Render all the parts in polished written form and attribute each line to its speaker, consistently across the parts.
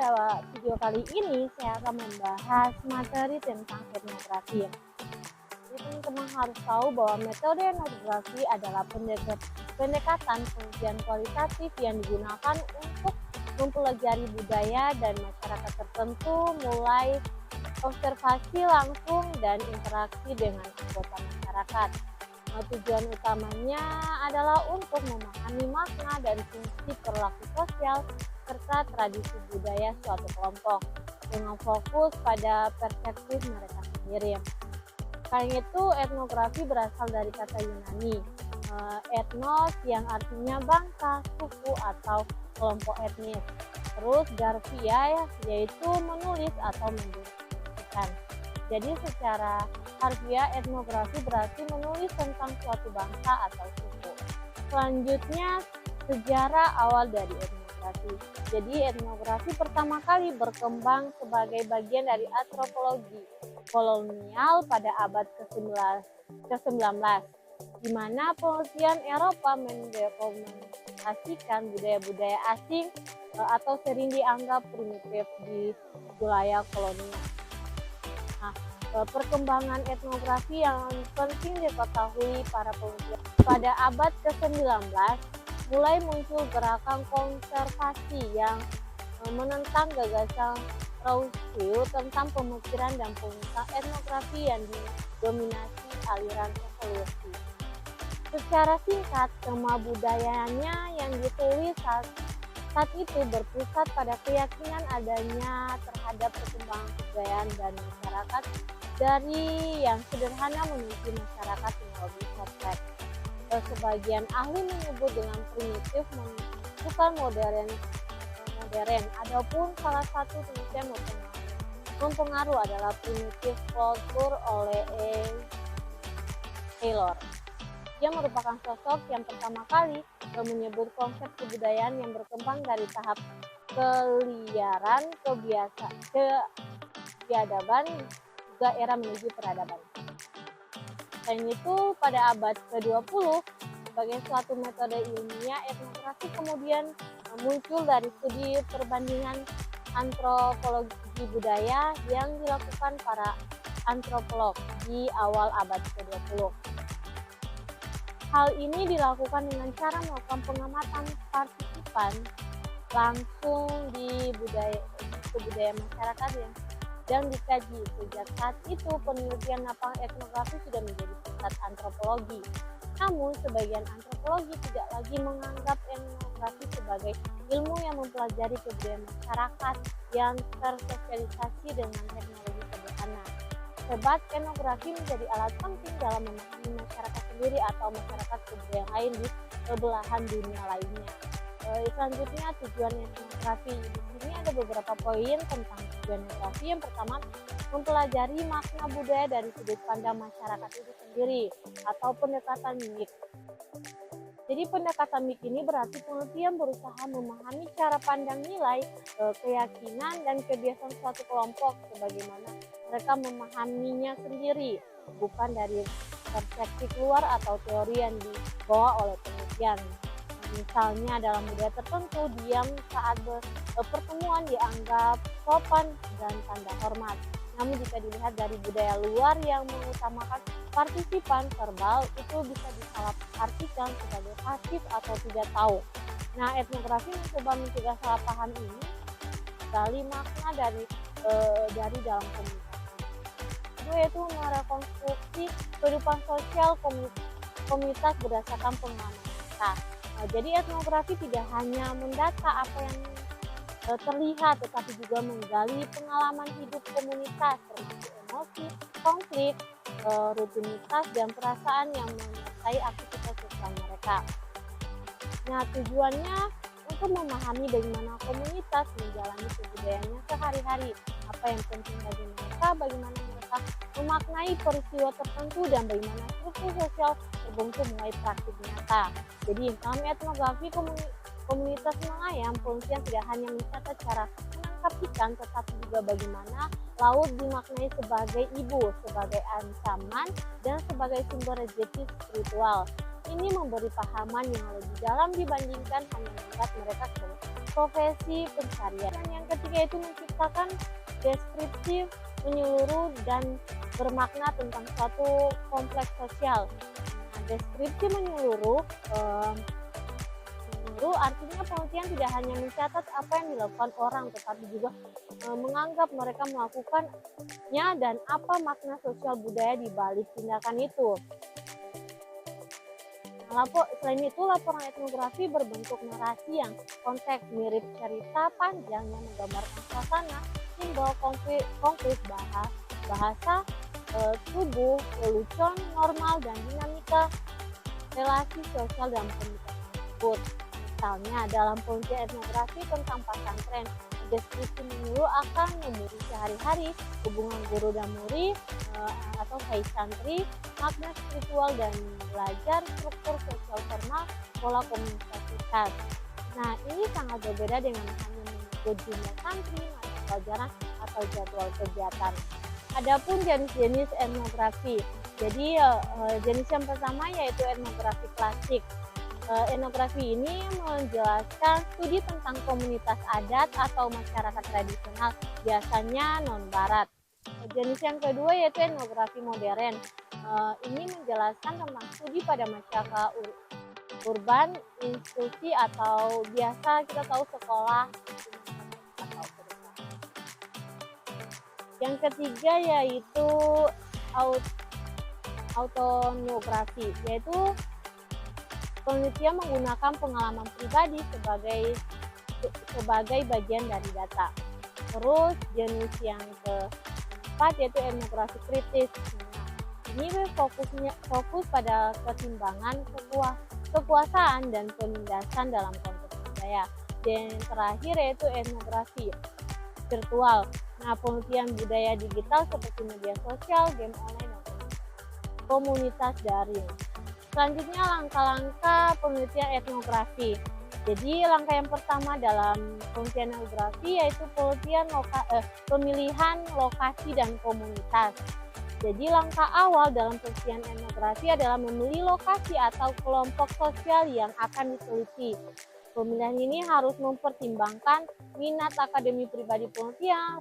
Speaker 1: pada video kali ini saya akan membahas materi tentang etnografi. Jadi teman-teman harus tahu bahwa metode etnografi adalah pendekatan penelitian kualitatif yang digunakan untuk mempelajari budaya dan masyarakat tertentu, mulai observasi langsung dan interaksi dengan anggota masyarakat. Tujuan utamanya adalah untuk memahami makna dan fungsi perilaku sosial serta tradisi budaya suatu kelompok dengan fokus pada perspektif mereka sendiri. Selain itu, etnografi berasal dari kata Yunani etnos yang artinya bangsa, suku atau kelompok etnis. Terus grafia yaitu menulis atau mendeskripsikan. Jadi secara harfiah etnografi berarti menulis tentang suatu bangsa atau suku. Selanjutnya sejarah awal dari etnografi. Jadi etnografi pertama kali berkembang sebagai bagian dari antropologi kolonial pada abad ke-19, di mana penelitian Eropa mendokumentasikan budaya-budaya asing atau sering dianggap primitif di wilayah kolonial. Perkembangan etnografi yang penting diketahui para peneliti pada abad ke-19 mulai muncul gerakan konservasi yang menentang gagasan Rousseau tentang pemikiran dan pengungkapan etnografi yang didominasi aliran evolusi. Secara singkat, tema budayanya yang ditulis saat itu berpusat pada keyakinan adanya terhadap perkembangan kebudayaan dan masyarakat dari yang sederhana menuju masyarakat yang lebih kompleks. Sebagian ahli menyebut dengan primitif bukan modern. Adapun salah satu penelitian mempengaruhi adalah primitif kultur oleh Taylor. Dia merupakan sosok yang pertama kali menyebut konsep kebudayaan yang berkembang dari tahap keliaran, kebiadaban, juga era menuju peradaban. Selain itu, pada abad ke-20, sebagai suatu metode ilmiah, etnografi kemudian muncul dari studi perbandingan antropologi budaya yang dilakukan para antropolog di awal abad ke-20. Hal ini dilakukan dengan cara melakukan pengamatan partisipan langsung di budaya masyarakat yang dikaji. Sejak saat itu, penelitian lapangan etnografi sudah menjadi pusat antropologi. Namun, sebagian antropologi tidak lagi menganggap etnografi sebagai ilmu yang mempelajari kebudayaan masyarakat yang tersosialisasi dengan teknologi sederhana. Sebab etnografi menjadi alat penting dalam memahami masyarakat sendiri atau masyarakat kebudayaan lain di belahan dunia lainnya. Selanjutnya, tujuan etnografi. Di sini ada beberapa poin tentang tujuan etnografi. Yang pertama, mempelajari makna budaya dari sudut pandang masyarakat itu sendiri atau pendekatan mik. Jadi pendekatan mik ini berarti penelitian berusaha memahami cara pandang nilai, keyakinan, dan kebiasaan suatu kelompok sebagaimana mereka memahaminya sendiri, bukan dari perspektif luar atau teori yang dibawa oleh penelitian. Misalnya dalam budaya tertentu, diam saat pertemuan dianggap sopan dan tanda hormat. Namun jika dilihat dari budaya luar yang mengutamakan partisipan verbal, itu bisa disalahartikan sebagai pasif atau tidak tahu. Nah, etnografi mencoba mencegah salah paham ini, gali makna dari dalam komunikasi. Kedua, yaitu merekonstruksi kehidupan sosial komunitas berdasarkan pengalaman mereka. Jadi etnografi tidak hanya mendata apa yang terlihat, tetapi juga menggali pengalaman hidup komunitas, termasuk emosi, konflik, rutinitas, dan perasaan yang menyertai aktivitas sosial mereka. Nah, tujuannya untuk memahami bagaimana komunitas menjalani kebudayaannya sehari-hari, apa yang penting bagi mereka, bagaimana mereka memaknai peristiwa tertentu, dan bagaimana struktur sosial terbentuk mulai praktik nyata. Jadi dalam etnografi komunitas nelayan, penelitian tidak hanya mencatat cara menangkap ikan, tetapi juga bagaimana laut dimaknai sebagai ibu, sebagai ancaman, dan sebagai sumber rezeki spiritual. ini memberi pahaman yang lebih dalam dibandingkan hanya melihat mereka sebagai profesi pencarian. Dan yang ketiga itu menciptakan deskripsi menyeluruh dan bermakna tentang suatu kompleks sosial. Nah, deskripsi menyeluruh artinya penelitian tidak hanya mencatat apa yang dilakukan orang, tetapi juga menganggap mereka melakukannya dan apa makna sosial budaya di balik tindakan itu. Selain itu, laporan etnografi berbentuk narasi yang konteks, mirip cerita panjang yang menggambarkan suasana, simbol, konkret, bahasa, tubuh, lelucon, normal, dan dinamika relasi sosial dalam komunitas tersebut. Misalnya, dalam penelitian etnografi tentang pesantren, deskripsi menyeluruh akan memberi sehari-hari hubungan guru dan murid atau santri, makna spiritual dan belajar, struktur sosial formal, pola komunikasi. Nah, ini sangat berbeda dengan hanya menyebut jumlah santri, mata pelajaran, atau jadwal kegiatan. Adapun jenis-jenis etnografi, jadi jenis yang pertama yaitu etnografi klasik. Etnografi ini menjelaskan studi tentang komunitas adat atau masyarakat tradisional, biasanya non-barat. Jenis yang kedua yaitu etnografi modern. Ini menjelaskan tentang studi pada masyarakat urban, institusi atau biasa kita tahu sekolah atau perusahaan. Yang ketiga yaitu autonografi, yaitu penelitian menggunakan pengalaman pribadi sebagai bagian dari data. Terus jenis yang keempat yaitu etnografi kritis. Ini fokus pada ketimbangan kekuasaan dan penindasan dalam konteks budaya. Dan terakhir yaitu etnografi virtual. Nah, penelitian budaya digital seperti media sosial, game online, dan komunitas daring. Selanjutnya langkah-langkah penelitian etnografi. Jadi langkah yang pertama dalam penelitian etnografi yaitu pemilihan lokasi dan komunitas. Jadi langkah awal dalam penelitian etnografi adalah memilih lokasi atau kelompok sosial yang akan diteliti. Pemilihan ini harus mempertimbangkan minat akademi pribadi penelitian,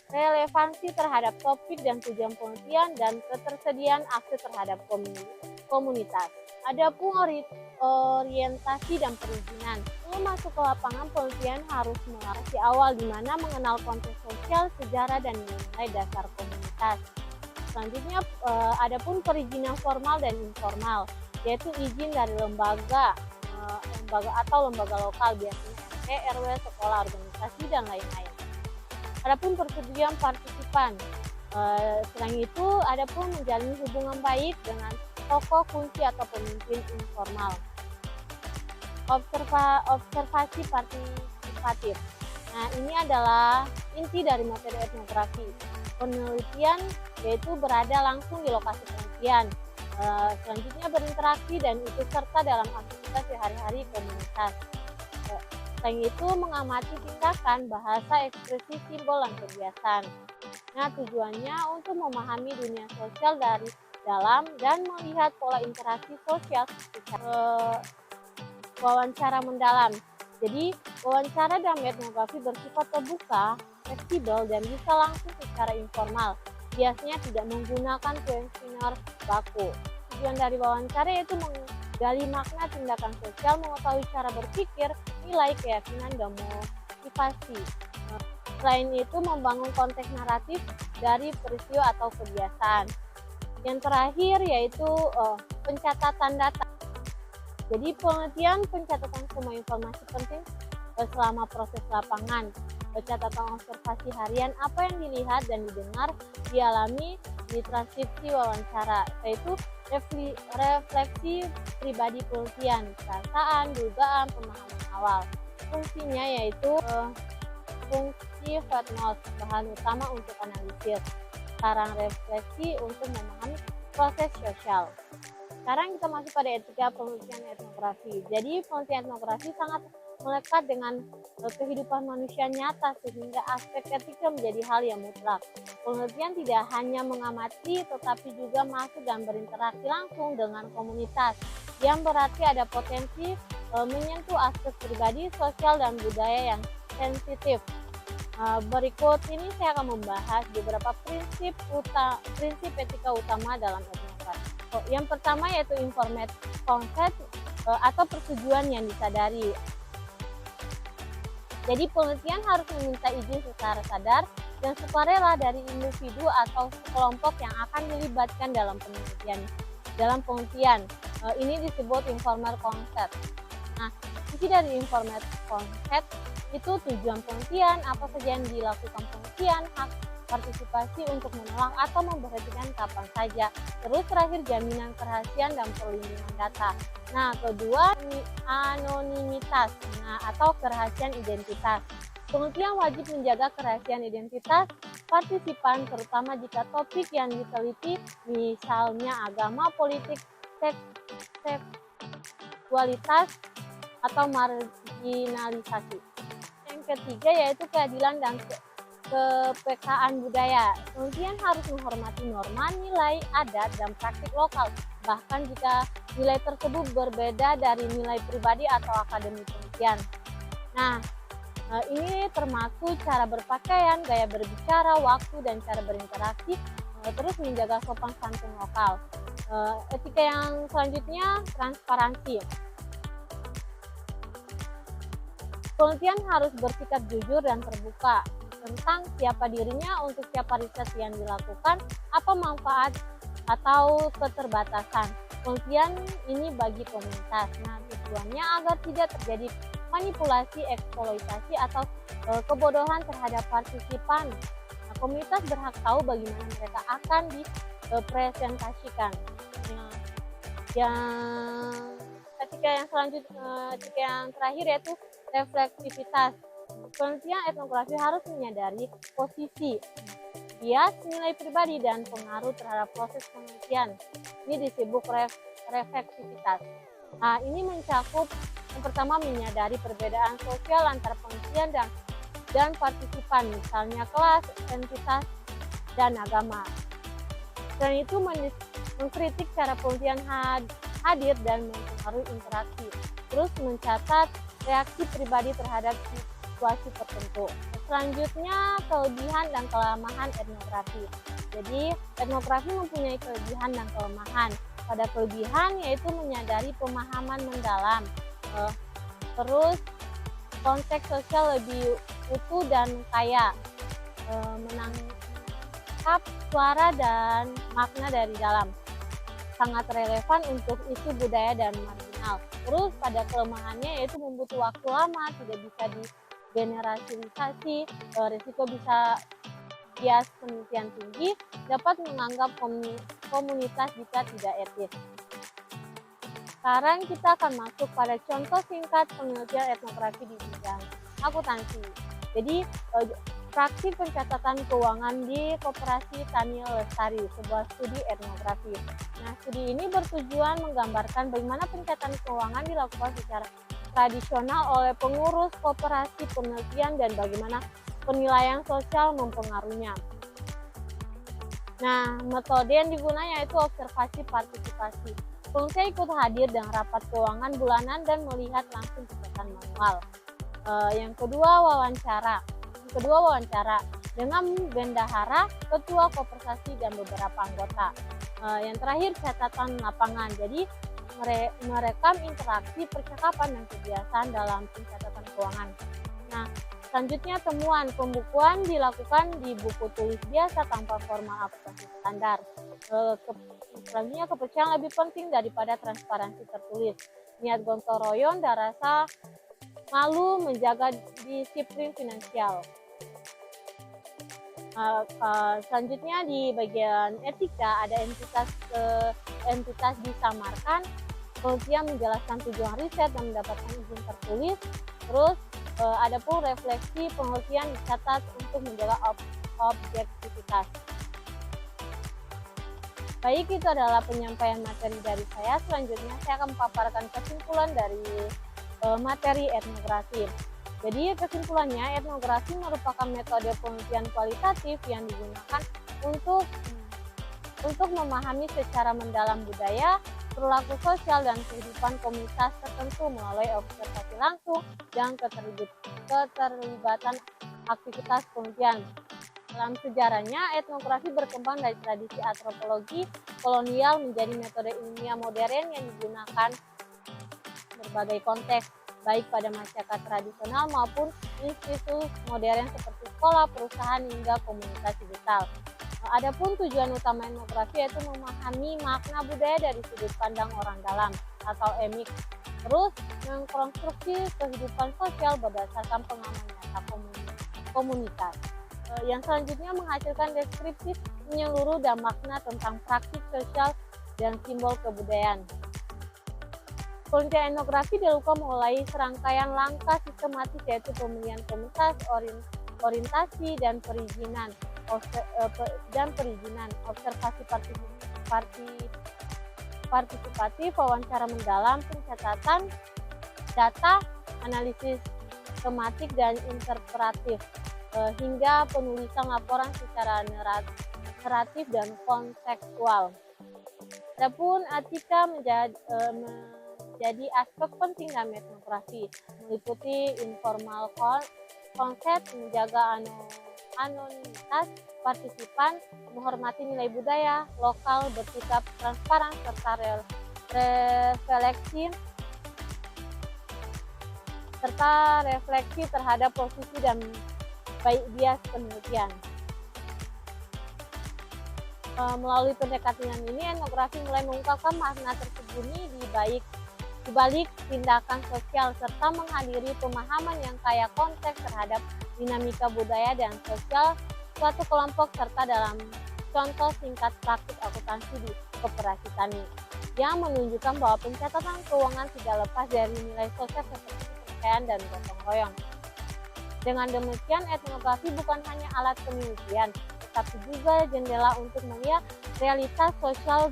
Speaker 1: relevansi terhadap topik dan tujuan penelitian, dan ketersediaan akses terhadap komunitas. Adapun orientasi dan perizinan. Sebelum masuk ke lapangan, penelitian harus melalui awal di mana mengenal konteks sosial, sejarah, dan nilai dasar komunitas. Selanjutnya, adapun perizinan formal dan informal, yaitu izin dari lembaga atau lembaga lokal, biasanya RT, RW, sekolah, organisasi, dan lain-lain. Adapun persetujuan partisipan. Selain itu, adapun menjalin hubungan baik dengan tokoh kunci atau pemimpin informal. Observasi partisipatif. Nah, ini adalah inti dari metode etnografi. Penelitian yaitu berada langsung di lokasi penelitian. Selanjutnya berinteraksi dan ikut serta dalam aktivitas sehari-hari komunitas. Selain itu mengamati tindakan, bahasa, ekspresi, simbol, dan kebiasaan. Nah, tujuannya untuk memahami dunia sosial dari dalam dan melihat pola interaksi sosial secara wawancara mendalam. Jadi, wawancara dalam etnografi bersifat terbuka, fleksibel, dan bisa langsung secara informal. Biasanya tidak menggunakan kuesioner baku. Tujuan dari wawancara yaitu menggali makna tindakan sosial, mengetahui cara berpikir, nilai, keyakinan, dan motivasi. Selain itu, membangun konteks naratif dari peristiwa atau kebiasaan. Yang terakhir yaitu pencatatan data. Jadi penelitian pencatatan semua informasi penting selama proses lapangan. Catatan observasi harian, apa yang dilihat dan didengar, dialami di transkripsi wawancara, yaitu refleksi pribadi penelitian, perasaan, dugaan, pemahaman awal. Fungsinya yaitu fungsi footnote, bahan utama untuk analisis, saran refleksi untuk memahami proses sosial. Sekarang kita masuk pada etika penelitian etnografi. Jadi penelitian etnografi sangat melekat dengan kehidupan manusia nyata sehingga aspek etika menjadi hal yang mutlak. Penelitian tidak hanya mengamati tetapi juga masuk dan berinteraksi langsung dengan komunitas, yang berarti ada potensi menyentuh aspek pribadi, sosial, dan budaya yang sensitif. Berikut ini saya akan membahas beberapa prinsip etika utama dalam etnografi. Yang pertama yaitu informated consent atau persetujuan yang disadari. Jadi penelitian harus meminta izin secara sadar dan sukarela dari individu atau kelompok yang akan dilibatkan dalam penelitian. Ini disebut informed consent. Nah, isi dari informed consent itu tujuan penelitian, apa saja yang dilakukan penelitian, hak partisipasi untuk menolak atau memberhentikan kapan saja. Terus terakhir jaminan kerahasiaan dan perlindungan data. Nah, kedua anonimitas atau kerahasiaan identitas. Penelitian wajib menjaga kerahasiaan identitas partisipan terutama jika topik yang diteliti misalnya agama, politik, seksualitas, atau marginalisasi. Yang ketiga yaitu keadilan dan kepekaan budaya. Penelitian harus menghormati norma, nilai, adat, dan praktik lokal, bahkan jika nilai tersebut berbeda dari nilai pribadi atau akademik penelitian. Nah, ini termasuk cara berpakaian, gaya berbicara, waktu, dan cara berinteraksi, terus menjaga sopan santun lokal. Etika yang selanjutnya, transparansi. Penelitian harus bersikap jujur dan terbuka tentang siapa dirinya, untuk siapa riset yang dilakukan, apa manfaat atau keterbatasan penelitian ini bagi komunitas. Nah, tujuannya agar tidak terjadi manipulasi, eksploitasi, atau kebodohan terhadap partisipan. Nah, komunitas berhak tahu bagaimana mereka akan dipresentasikan. Etika yang terakhir yaitu refleksivitas. Penelitian etnografi harus menyadari posisi, bias, nilai pribadi, dan pengaruh terhadap proses penelitian. Ini disebut refleksivitas. Nah, ini mencakup yang pertama menyadari perbedaan sosial antara penelitian dan partisipan, misalnya kelas, entitas, dan agama. Selain itu mengkritik cara penelitian hadir dan mempengaruhi interaksi. Terus mencatat reaksi pribadi terhadap situasi tertentu. Selanjutnya, kelebihan dan kelemahan etnografi. Jadi, etnografi mempunyai kelebihan dan kelemahan. Pada kelebihan yaitu menyadari pemahaman mendalam. Terus, konteks sosial lebih utuh dan kaya. Menangkap suara dan makna dari dalam. Sangat relevan untuk isu budaya dan marginal. Terus pada kelemahannya yaitu membutuhkan waktu lama, tidak bisa digeneralisasi, risiko bisa bias penelitian tinggi, dapat menganggap komunitas jika tidak etis. Sekarang kita akan masuk pada contoh singkat penelitian etnografi di bidang akuntansi. Jadi praktik pencatatan keuangan di Koperasi Tani Lestari, sebuah studi etnografi. Nah, studi ini bertujuan menggambarkan bagaimana pencatatan keuangan dilakukan secara tradisional oleh pengurus koperasi penelitian dan bagaimana penilaian sosial mempengaruhinya. Nah, metode yang digunakan yaitu observasi partisipasi. Penelitian ikut hadir dalam rapat keuangan bulanan dan melihat langsung pencatatan manual. Yang kedua, wawancara dengan bendahara, ketua koperasi, dan beberapa anggota. Yang terakhir, catatan lapangan. Jadi merekam interaksi, percakapan, dan kebiasaan dalam pencatatan keuangan. Nah, selanjutnya temuan pembukuan dilakukan di buku tulis biasa tanpa formal aplikasi standar. Selanjutnya, kepercayaan lebih penting daripada transparansi tertulis. Niat gotong royong dan rasa malu menjaga disiplin finansial. Selanjutnya di bagian etika ada entitas disamarkan, penelitian menjelaskan tujuan riset dan mendapatkan izin tertulis. Terus ada pun refleksi penelitian dicatat untuk menjaga objektivitas. Baik, itu adalah penyampaian materi dari saya. Selanjutnya saya akan memaparkan kesimpulan dari materi etnografi. Jadi kesimpulannya, etnografi merupakan metode penelitian kualitatif yang digunakan untuk memahami secara mendalam budaya, perilaku sosial, dan kehidupan komunitas tertentu melalui observasi langsung dan keterlibatan aktivitas penelitian. Dalam sejarahnya, etnografi berkembang dari tradisi antropologi kolonial menjadi metode ilmiah modern yang digunakan berbagai konteks, baik pada masyarakat tradisional maupun institusi modern seperti sekolah, perusahaan, hingga komunitas digital. Adapun tujuan utama etnografi yaitu memahami makna budaya dari sudut pandang orang dalam atau emik, terus mengkonstruksi kehidupan sosial berdasarkan pengalaman nyata komunitas. Yang selanjutnya menghasilkan deskripsi menyeluruh dan makna tentang praktik sosial dan simbol kebudayaan. Penelitian etnografi dilakukan mulai serangkaian langkah sistematis yaitu pemilihan komunitas, orientasi dan perizinan, observasi partisipatif, wawancara mendalam, pencatatan data, analisis tematik dan interpretif, hingga penulisan laporan secara naratif dan kontekstual. Adapun etika menjadi aspek penting dalam etnografi, meliputi informal konsep, menjaga anonimitas partisipan, menghormati nilai budaya lokal, bersikap transparan, serta refleksi terhadap posisi dan bias penelitian. Melalui pendekatan ini, etnografi mulai mengungkapkan makna tersembunyi di balik tindakan sosial serta menghadiri pemahaman yang kaya konteks terhadap dinamika budaya dan sosial suatu kelompok, serta dalam contoh singkat praktik akuntansi di koperasi tani yang menunjukkan bahwa pencatatan keuangan tidak lepas dari nilai sosial seperti kepercayaan dan gotong royong. Dengan demikian, etnografi bukan hanya alat penelitian, tetapi juga jendela untuk melihat realitas sosial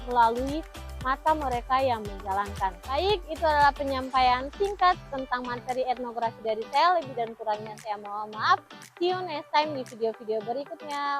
Speaker 1: melalui mata mereka yang menjalankan. Baik, itu adalah penyampaian singkat tentang materi etnografi dari saya. Lebih dan kurangnya saya mohon maaf. See you next time di video-video berikutnya.